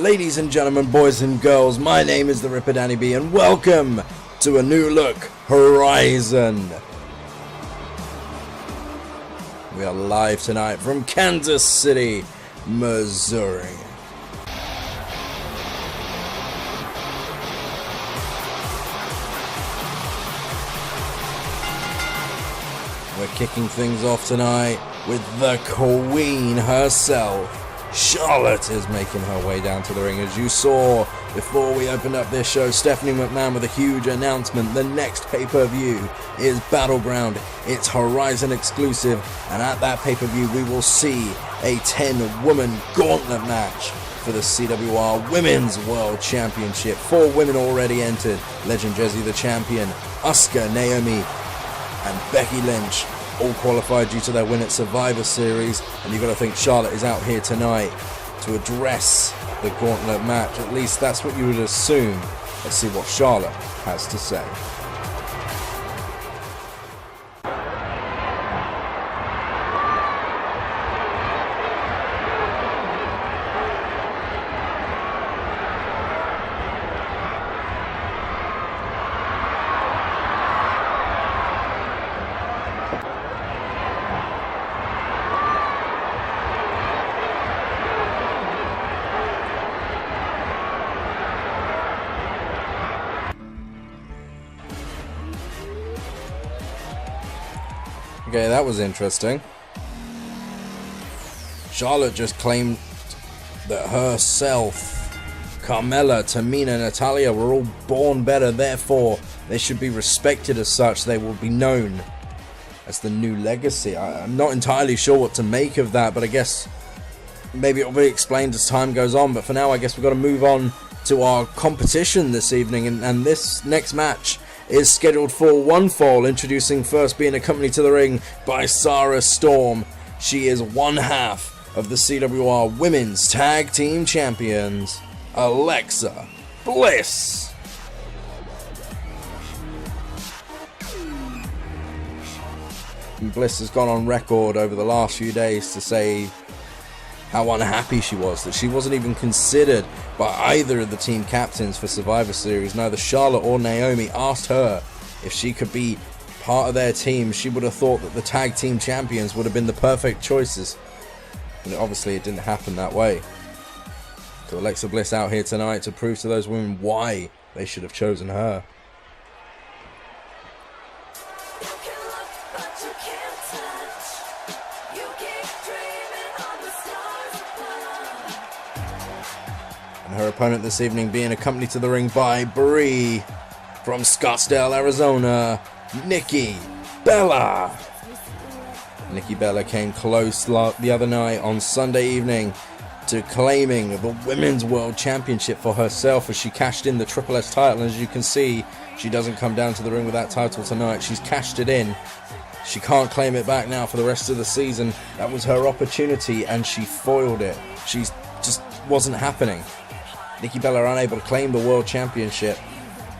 Ladies and gentlemen, boys and girls, my name is the Ripper Danny B, and welcome to a new look Horizon. We are live tonight from Kansas City, Missouri. We're kicking things off tonight with the Queen herself. Charlotte is making her way down to the ring. As you saw before we opened up this show, Stephanie McMahon with a huge announcement. The next pay-per-view is Battleground. It's Horizon exclusive, and at that pay-per-view we will see a 10-woman gauntlet match for the CWR Women's World Championship. 4 women already entered. Legend Jessie the champion, Asuka, Naomi, and Becky Lynch all qualified due to their win at Survivor Series, and you've got to think Charlotte is out here tonight to address the gauntlet match. At least that's what you would assume. Let's see what Charlotte has to say. Okay, that was interesting. Charlotte just claimed that herself, Carmella, Tamina, Natalia were all born better, therefore they should be respected as such. They will be known as the new legacy. I'm not entirely sure what to make of that, but I guess maybe it'll be explained as time goes on. But for now, I guess we've got to move on to our competition this evening, and this next match is scheduled for one fall, introducing first being accompanied to the ring by Sarah Storm. She is one half of the CWR Women's Tag Team Champions, Alexa Bliss. And Bliss has gone on record over the last few days to say how unhappy she was that she wasn't even considered by either of the team captains for Survivor Series. Neither Charlotte or Naomi asked her if she could be part of their team. She would have thought that the tag team champions would have been the perfect choices, and obviously it didn't happen that way. So Alexa Bliss out here tonight to prove to those women why they should have chosen her. Her opponent this evening being accompanied to the ring by Brie from Scottsdale, Arizona, Nikki Bella. Nikki Bella came close the other night on Sunday evening to claiming the Women's World Championship for herself as she cashed in the Triple S title. As you can see, she doesn't come down to the ring with that title tonight. She's cashed it in. She can't claim it back now for the rest of the season. That was her opportunity and she foiled it. She just wasn't happening. Nikki Bella unable to claim the World Championship,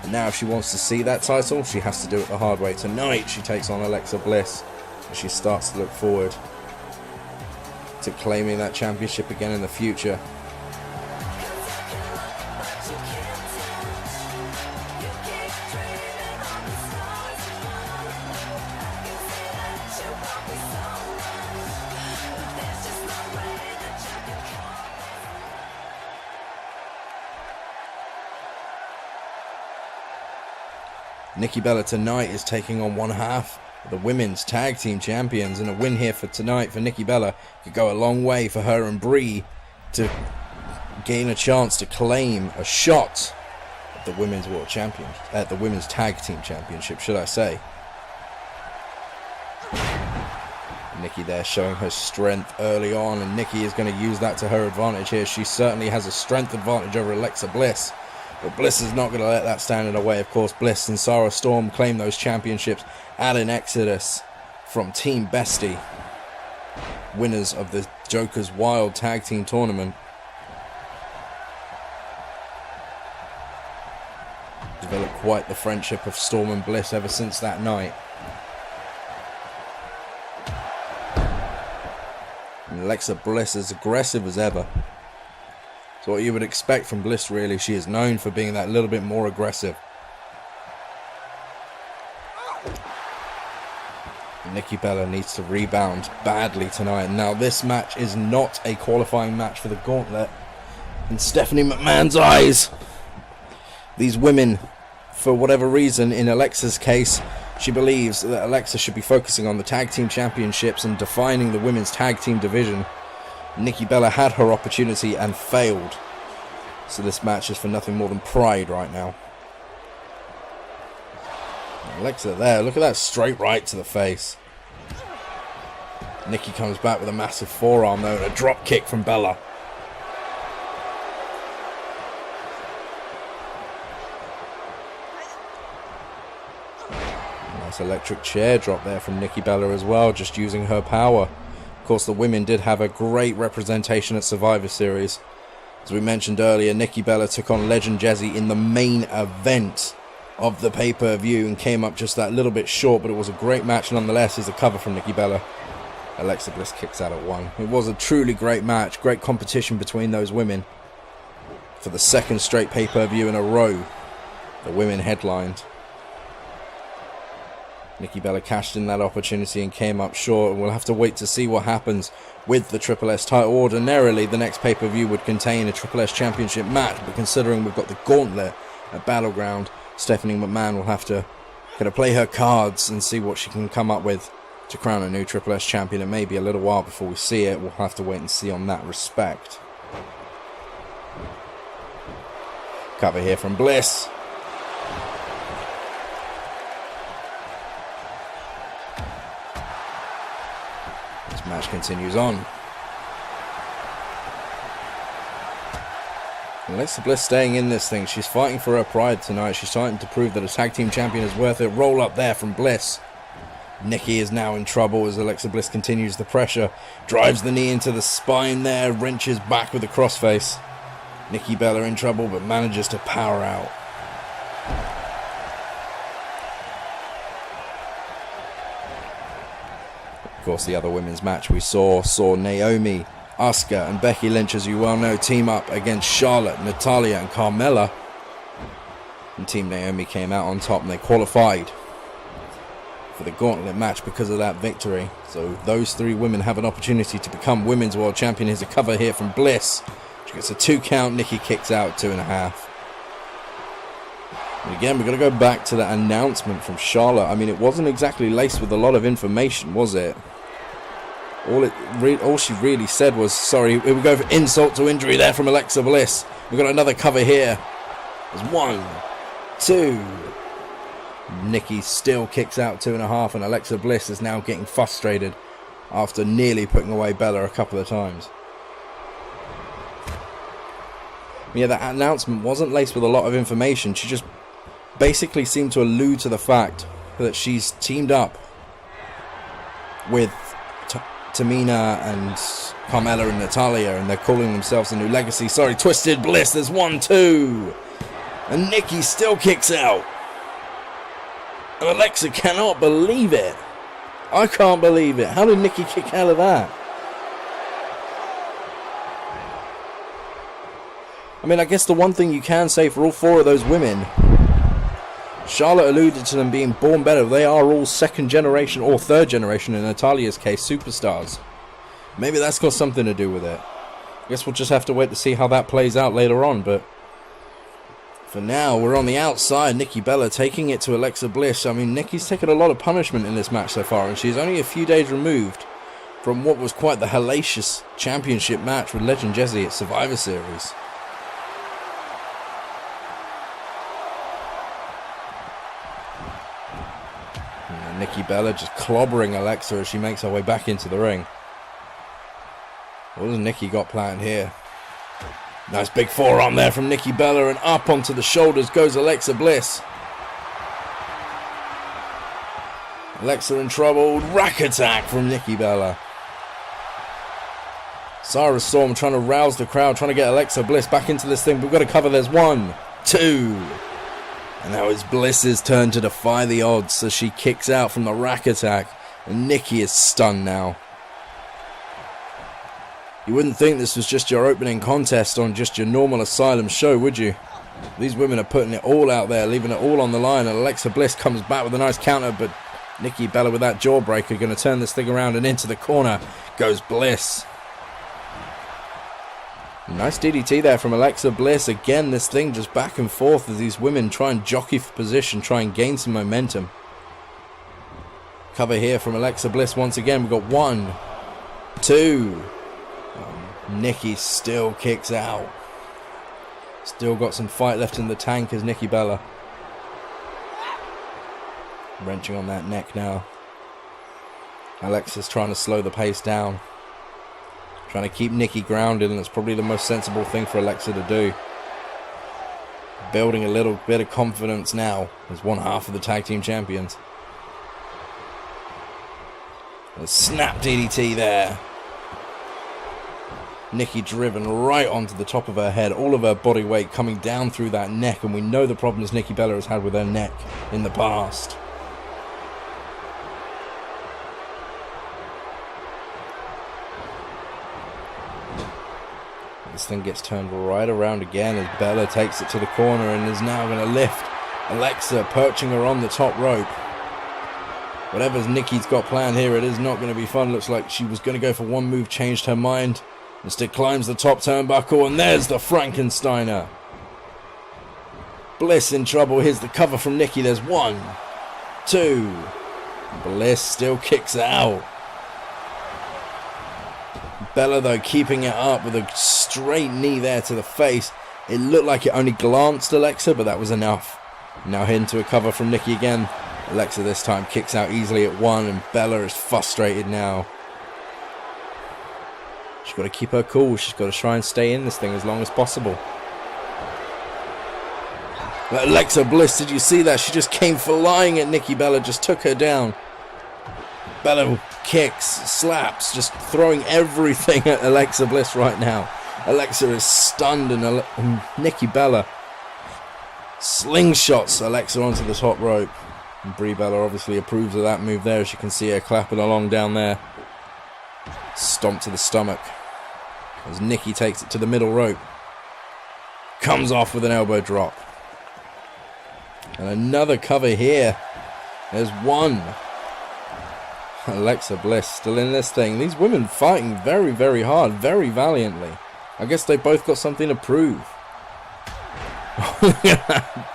and now if she wants to see that title, she has to do it the hard way. Tonight she takes on Alexa Bliss, and she starts to look forward to claiming that championship again in the future. Nikki Bella tonight is taking on one half of the Women's Tag Team Champions, and a win here for tonight for Nikki Bella could go a long way for her and Brie to gain a chance to claim a shot at the Women's World Champion, at the Women's Tag Team Championship, should I say. Nikki there showing her strength early on, and Nikki is going to use that to her advantage here. She certainly has a strength advantage over Alexa Bliss. But Bliss is not going to let that stand in her way. Of course, Bliss and Sarah Storm claim those championships at an exodus from Team Bestie, winners of the Joker's Wild Tag Team Tournament. Developed quite the friendship of Storm and Bliss ever since that night. And Alexa Bliss as aggressive as ever. It's what you would expect from Bliss, really. She is known for being that little bit more aggressive. Nikki Bella needs to rebound badly tonight. Now, this match is not a qualifying match for the Gauntlet. In Stephanie McMahon's eyes, these women, for whatever reason, in Alexa's case, she believes that Alexa should be focusing on the tag team championships and defining the women's tag team division. Nikki Bella had her opportunity and failed. So this match is for nothing more than pride right now. Alexa there, look at that straight right to the face. Nikki comes back with a massive forearm though, and a drop kick from Bella. Nice electric chair drop there from Nikki Bella as well, just using her power. Of course, the women did have a great representation at Survivor Series. As we mentioned earlier, Nikki Bella took on Legend Jazzy in the main event of the pay-per-view and came up just that little bit short, but it was a great match nonetheless. Is a cover from Nikki Bella. Alexa Bliss kicks out at 1. It was a truly great match, great competition between those women. For the second straight pay-per-view in a row, the women headlined. Nikki Bella cashed in that opportunity and came up short, and we'll have to wait to see what happens with the Triple S title. Ordinarily, the next pay-per-view would contain a Triple S Championship match, but considering we've got the Gauntlet at Battleground, Stephanie McMahon will have to kind of play her cards and see what she can come up with to crown a new Triple S champion. It may be a little while before we see it. We'll have to wait and see on that respect. Cover here from Bliss. This match continues on. Alexa Bliss staying in this thing. She's fighting for her pride tonight. She's trying to prove that a tag team champion is worth it. Roll up there from Bliss. Nikki is now in trouble as Alexa Bliss continues the pressure. Drives the knee into the spine there. Wrenches back with a crossface. Nikki Bella in trouble, but manages to power out. Of course, the other women's match we saw Naomi, Asuka and Becky Lynch, as you well know, team up against Charlotte, Natalya and Carmella. And Team Naomi came out on top and they qualified for the Gauntlet match because of that victory. So those three women have an opportunity to become Women's World Champion. Here's a cover here from Bliss. She gets a 2 count. Nikki kicks out 2.5. And again, we're going to go back to that announcement from Charlotte. I mean, it wasn't exactly laced with a lot of information, was it? All she really said was, sorry, we go for insult to injury there from Alexa Bliss. We've got another cover here. There's 1, 2. Nikki still kicks out 2.5, and Alexa Bliss is now getting frustrated after nearly putting away Bella a couple of times. Yeah, that announcement wasn't laced with a lot of information. She just basically seemed to allude to the fact that she's teamed up with Tamina and Carmella and Natalya, and they're calling themselves the New Legacy. Sorry, Twisted Bliss. There's 1, 2. And Nikki still kicks out. And Alexa cannot believe it. I can't believe it. How did Nikki kick out of that? I mean, I guess the one thing you can say for all 4 of those women, Charlotte alluded to them being born better. They are all 2nd generation or 3rd generation, in Natalya's case, superstars. Maybe that's got something to do with it. I guess we'll just have to wait to see how that plays out later on, but for now, we're on the outside. Nikki Bella taking it to Alexa Bliss. I mean, Nikki's taken a lot of punishment in this match so far, and she's only a few days removed from what was quite the hellacious championship match with Legend Jazzy at Survivor Series. And Nikki Bella just clobbering Alexa as she makes her way back into the ring. What has Nikki got planned here? Nice big forearm there from Nikki Bella, and up onto the shoulders goes Alexa Bliss. Alexa in trouble. Rack attack from Nikki Bella. Sarah Storm trying to rouse the crowd, trying to get Alexa Bliss back into this thing. We've got to cover. There's 1, 2. And now it's Bliss's turn to defy the odds as she kicks out from the rack attack. And Nikki is stunned now. You wouldn't think this was just your opening contest on just your normal Asylum show, would you? These women are putting it all out there, leaving it all on the line, and Alexa Bliss comes back with a nice counter, but Nikki Bella with that jawbreaker going to turn this thing around, and into the corner goes Bliss. Nice DDT there from Alexa Bliss. Again, this thing just back and forth as these women try and jockey for position, try and gain some momentum. Cover here from Alexa Bliss once again. We've got 1, 2. Nikki still kicks out. Still got some fight left in the tank as Nikki Bella. Wrenching on that neck now. Alexa's trying to slow the pace down. Trying to keep Nikki grounded, and it's probably the most sensible thing for Alexa to do. Building a little bit of confidence now as one half of the tag team champions. A snap DDT there. Nikki driven right onto the top of her head, all of her body weight coming down through that neck, and we know the problems Nikki Bella has had with her neck in the past. This thing gets turned right around again as Bella takes it to the corner and is now going to lift Alexa, perching her on the top rope. Whatever's Nikki's got planned here, it is not going to be fun. Looks like she was going to go for one move, changed her mind. Instead climbs the top turnbuckle, and there's the Frankensteiner. Bliss in trouble. Here's the cover from Nikki. There's 1, 2. Bliss still kicks out. Bella, though, keeping it up with a straight knee there to the face. It looked like it only glanced Alexa, but that was enough. Now into a cover from Nikki again. Alexa this time kicks out easily at 1, and Bella is frustrated now. She's got to keep her cool. She's got to try and stay in this thing as long as possible. But Alexa Bliss, did you see that? She just came flying at Nikki Bella, just took her down. Bella kicks, slaps, just throwing everything at Alexa Bliss right now. Alexa is stunned, and Nikki Bella slingshots Alexa onto the top rope. And Brie Bella obviously approves of that move there, as you can see her clapping along down there. Stomp to the stomach as Nikki takes it to the middle rope. Comes off with an elbow drop. And another cover here. There's 1. Alexa Bliss still in this thing. These women fighting very, very hard, very valiantly. I guess they both got something to prove.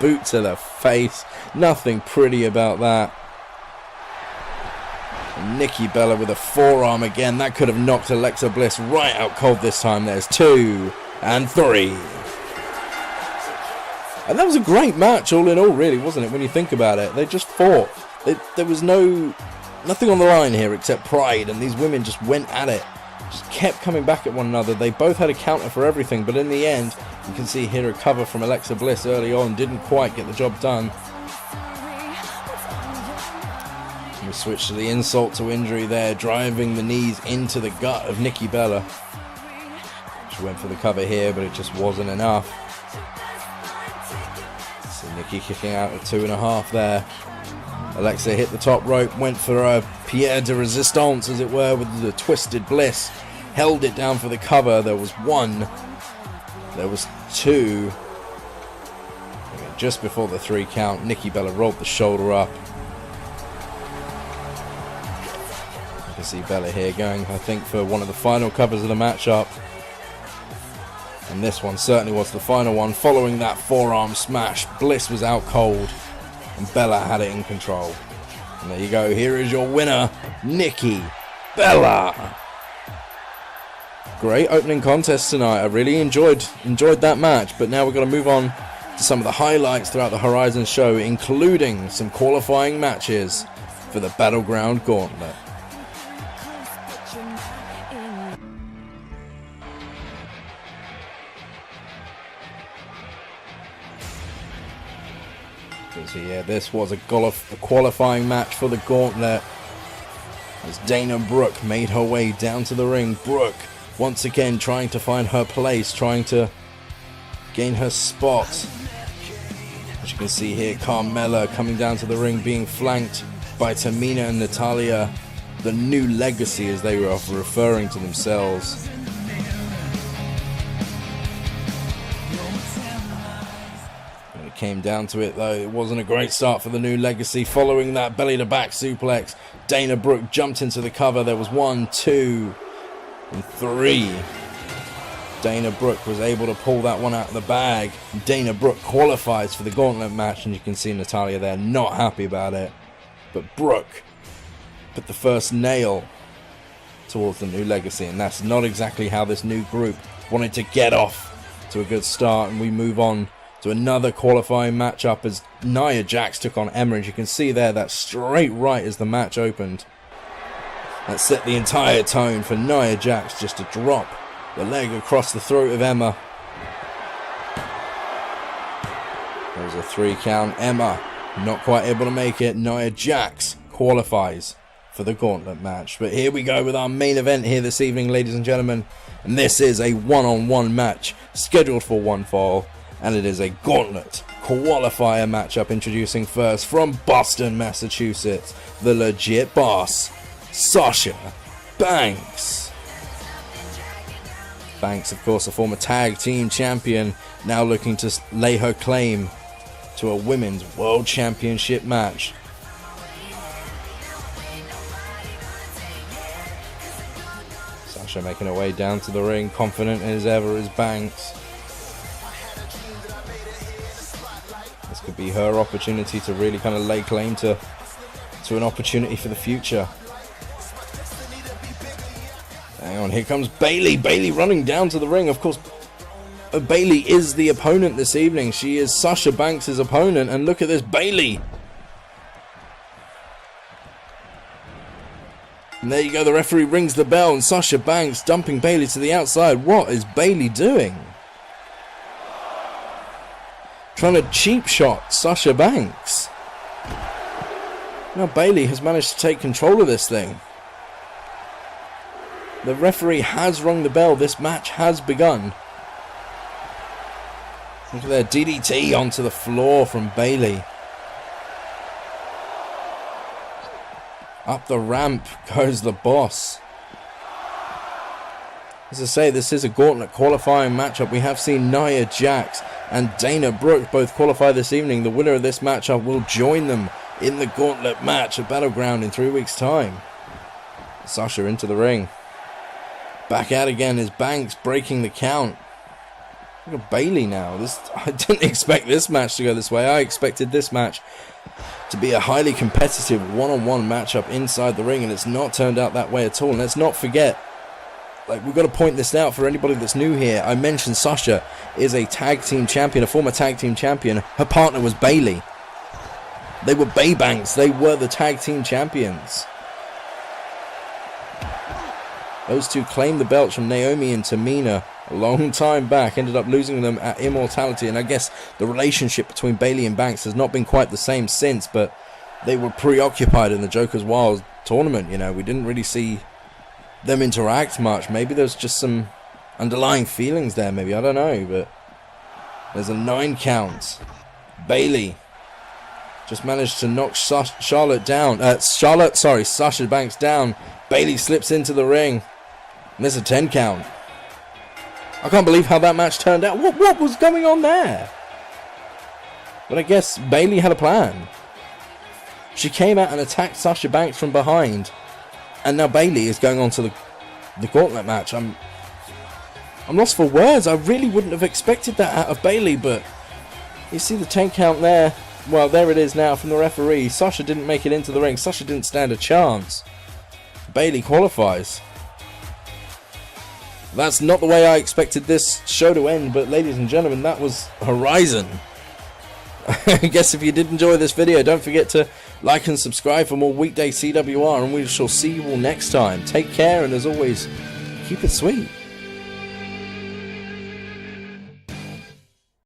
Boot to the face. Nothing pretty about that. And Nikki Bella with a forearm again. That could have knocked Alexa Bliss right out cold this time. There's 2 and 3. And that was a great match all in all, really, wasn't it, when you think about it? They just fought. There was nothing on the line here except pride, and these women just went at it. Just kept coming back at one another. They both had a counter for everything, but in the end, you can see here a cover from Alexa Bliss early on. Didn't quite get the job done. We switch to the insult to injury there, driving the knees into the gut of Nikki Bella. She went for the cover here, but it just wasn't enough. So Nikki kicking out at 2.5 there. Alexa hit the top rope, went for a Pierre de Resistance, as it were, with the twisted Bliss. Held it down for the cover. There was 1. There was 2. Just before the 3 count, Nikki Bella rolled the shoulder up. You can see Bella here going, I think, for one of the final covers of the matchup. And this one certainly was the final one. Following that forearm smash, Bliss was out cold, and Bella had it in control. And there you go. Here is your winner, Nikki Bella. Great opening contest tonight. I really enjoyed that match. But now we're going to move on to some of the highlights throughout the Horizon show, including some qualifying matches for the Battleground Gauntlet. So yeah, this was a qualifying match for the Gauntlet, as Dana Brooke made her way down to the ring. Brooke, once again, trying to find her place, trying to gain her spot. As you can see here, Carmella coming down to the ring, being flanked by Tamina and Natalya, the new legacy as they were referring to themselves. came down to it, though. It wasn't a great start for the New Legacy. Following that belly-to-back suplex, Dana Brooke jumped into the cover. There was 1, 2, and 3. Dana Brooke was able to pull that one out of the bag. Dana Brooke qualifies for the gauntlet match, and you can see Natalya there not happy about it. But Brooke put the first nail towards the New Legacy, and that's not exactly how this new group wanted to get off to a good start. And we move on to another qualifying matchup as Nia Jax took on Emma. And you can see there that straight right as the match opened. That set the entire tone for Nia Jax just to drop the leg across the throat of Emma. There was a 3 count. Emma not quite able to make it. Nia Jax qualifies for the gauntlet match. But here we go with our main event here this evening, ladies and gentlemen. And this is a one-on-one match scheduled for one fall. And it is a gauntlet qualifier matchup. Introducing first from Boston, Massachusetts, the legit boss, Sasha Banks. Banks, of course, a former tag team champion, now looking to lay her claim to a women's world championship match. Sasha making her way down to the ring, confident as ever as Banks. This could be her opportunity to really kind of lay claim to an opportunity for the future. Hang on, here comes Bayley. Bayley running down to the ring. Of course, Bayley is the opponent this evening. She is Sasha Banks' opponent. And look at this, Bayley. And there you go, the referee rings the bell. And Sasha Banks dumping Bayley to the outside. What is Bayley doing? Trying to cheap shot Sasha Banks. Now Bayley has managed to take control of this thing. The referee has rung the bell. This match has begun. Look at that DDT onto the floor from Bayley. Up the ramp goes the boss. As I say, this is a gauntlet qualifying matchup. We have seen Nia Jax and Dana Brooke both qualify this evening. The winner of this matchup will join them in the gauntlet match at Battleground in 3 weeks' time. Sasha into the ring. Back out again is Banks breaking the count. Look at Bayley now. I didn't expect this match to go this way. I expected this match to be a highly competitive one-on-one matchup inside the ring, and it's not turned out that way at all. And let's not forget, like, we've got to point this out for anybody that's new here. I mentioned Sasha is a tag team champion, a former tag team champion. Her partner was Bayley. They were Bay Banks. They were the tag team champions. Those two claimed the belts from Naomi and Tamina a long time back, ended up losing them at Immortality, and I guess the relationship between Bayley and Banks has not been quite the same since, but they were preoccupied in the Joker's Wild tournament. You know, we didn't really see them interact much. Maybe there's just some underlying feelings there, maybe, I don't know, but there's a 9 count. Bayley just managed to knock Sasha Banks down. Bayley slips into the ring. And there's a 10 count. I can't believe how that match turned out. What was going on there? But I guess Bayley had a plan. She came out and attacked Sasha Banks from behind. And now Bayley is going on to the gauntlet match. I'm lost for words. I really wouldn't have expected that out of Bayley. But you see the 10 count there. Well, there it is now from the referee. Sasha didn't make it into the ring. Sasha didn't stand a chance. Bayley qualifies. That's not the way I expected this show to end, but ladies and gentlemen, that was Horizon. I guess if you did enjoy this video, don't forget to like and subscribe for more weekday CWR, and we shall see you all next time. Take care, and as always, keep it sweet.